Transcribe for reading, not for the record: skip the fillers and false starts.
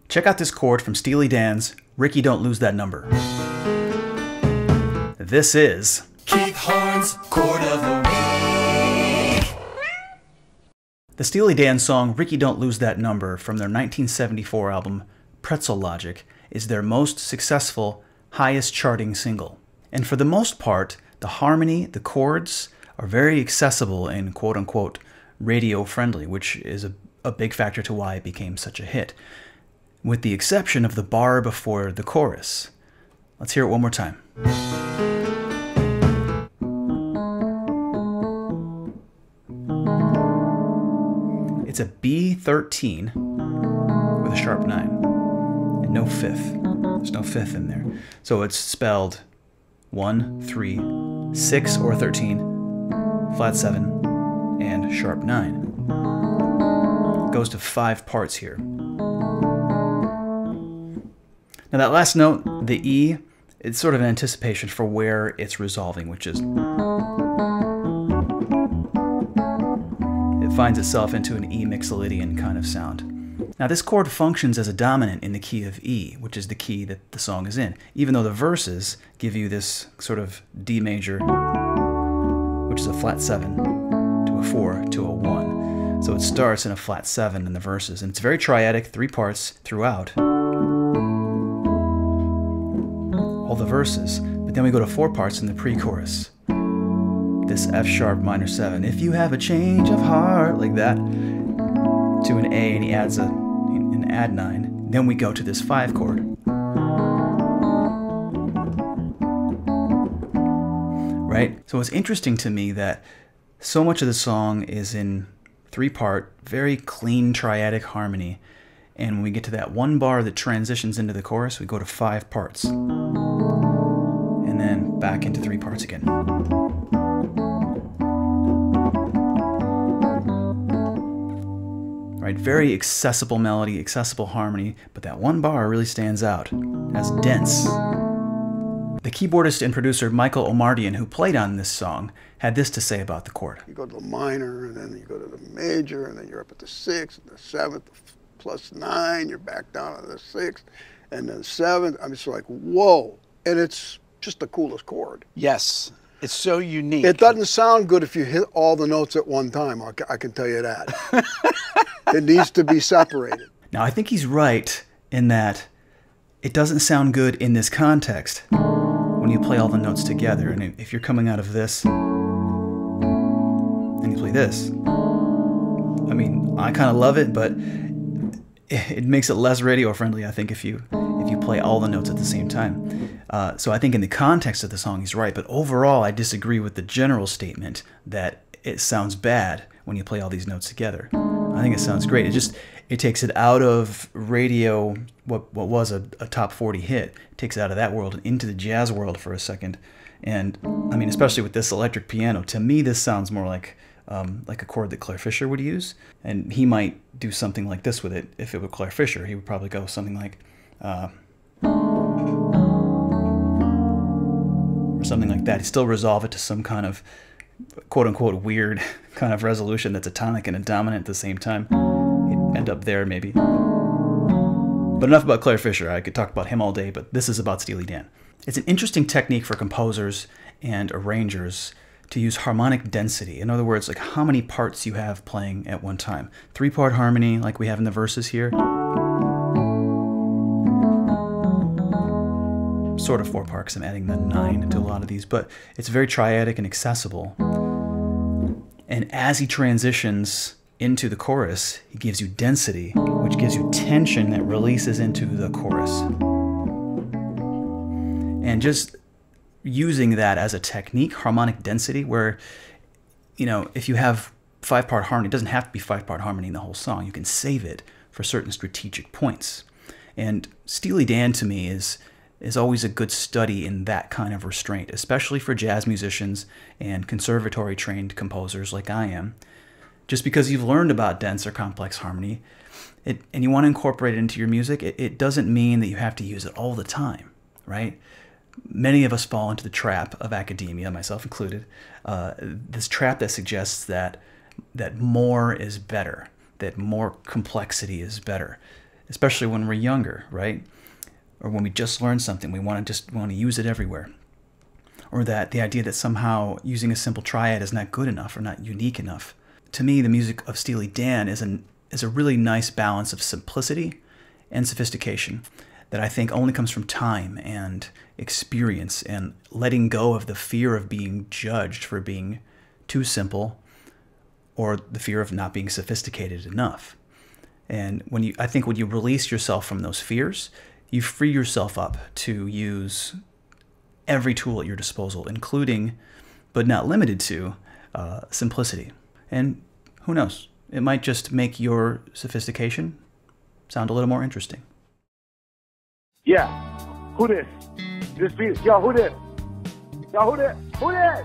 Check out this chord from Steely Dan's Rikki, Don't Lose That Number. This is Keith Horn's Chord of the Week. the Steely Dan song Rikki, Don't Lose That Number from their 1974 album Pretzel Logic is their most successful, highest charting single. And for the most part, the harmony, the chords are very accessible and quote-unquote radio-friendly, which is a big factor to why it became such a hit, with the exception of the bar before the chorus. Let's hear it one more time. It's a B13 with a sharp 9 and no fifth. There's no fifth in there. So it's spelled 1, 3, 6 or 13, flat 7, and sharp 9. It goes to 5 parts here. Now that last note, the E, it's sort of an anticipation for where it's resolving, which is... it finds itself into an E mixolydian kind of sound. Now this chord functions as a dominant in the key of E, which is the key that the song is in, even though the verses give you this sort of D major, which is a flat 7, to a 4, to a 1. So it starts in a flat 7 in the verses, and it's very triadic, 3 parts throughout all the verses, but then we go to 4 parts in the pre-chorus. This F sharp minor 7, if you have a change of heart, like that, to an A, and he adds an add 9. Then we go to this 5 chord. Right? So it's interesting to me that so much of the song is in 3-part, very clean triadic harmony, and when we get to that 1 bar that transitions into the chorus, we go to 5 parts. And then back into 3 parts again. Right, very accessible melody, accessible harmony, but that 1 bar really stands out as dense. The keyboardist and producer Michael Omardian, who played on this song, had this to say about the chord. You go to the minor, and then you go to the major, and then you're up at the 6th, the 7th, plus 9, you're back down to the 6th, and then 7th. I'm just like, whoa. And it's just the coolest chord. Yes, it's so unique. It doesn't sound good if you hit all the notes at one time, I can tell you that. It needs to be separated. Now, I think he's right in that it doesn't sound good in this context when you play all the notes together. And if you're coming out of this and you play this, I mean, I kind of love it, but it makes it less radio friendly, I think, if you play all the notes at the same time. So I think in the context of the song, he's right. But overall, I disagree with the general statement that it sounds bad when you play all these notes together. I think it sounds great. It takes it out of radio, what was a top 40 hit. It takes it out of that world and into the jazz world for a second. And I mean, especially with this electric piano, to me, this sounds more like a chord that Claire Fischer would use. And he might do something like this with it. If it were Claire Fischer, he would probably go something like, or something like that. He'd still resolve it to some kind of quote-unquote weird kind of resolution that's a tonic and a dominant at the same time. He'd end up there maybe. But enough about Claire Fischer. I could talk about him all day, but this is about Steely Dan. It's an interesting technique for composers and arrangers to use harmonic density. In other words, like how many parts you have playing at one time. 3-part harmony like we have in the verses here. Sort of 4-part because I'm adding the 9 to a lot of these, but it's very triadic and accessible. And as he transitions into the chorus, he gives you density, which gives you tension that releases into the chorus. And just using that as a technique, harmonic density, where, you know, if you have 5-part harmony, it doesn't have to be 5-part harmony in the whole song. You can save it for certain strategic points. And Steely Dan, to me, is always a good study in that kind of restraint, especially for jazz musicians and conservatory-trained composers like I am. Just because you've learned about dense or complex harmony, and you want to incorporate it into your music, it doesn't mean that you have to use it all the time, right? Many of us fall into the trap of academia, myself included, this trap that suggests that more is better, that more complexity is better. especially when we're younger, right? Or when we just learned something, we want to use it everywhere. Or that the idea that somehow using a simple triad is not good enough or not unique enough. To me, the music of Steely Dan is a really nice balance of simplicity and sophistication that I think only comes from time and experience and letting go of the fear of being judged for being too simple or the fear of not being sophisticated enough. And I think when you release yourself from those fears, you free yourself up to use every tool at your disposal, including, but not limited to, simplicity. And who knows, it might just make your sophistication sound a little more interesting. Yeah. Who this? This beat. Yo, who this? Yo, who this? Who this?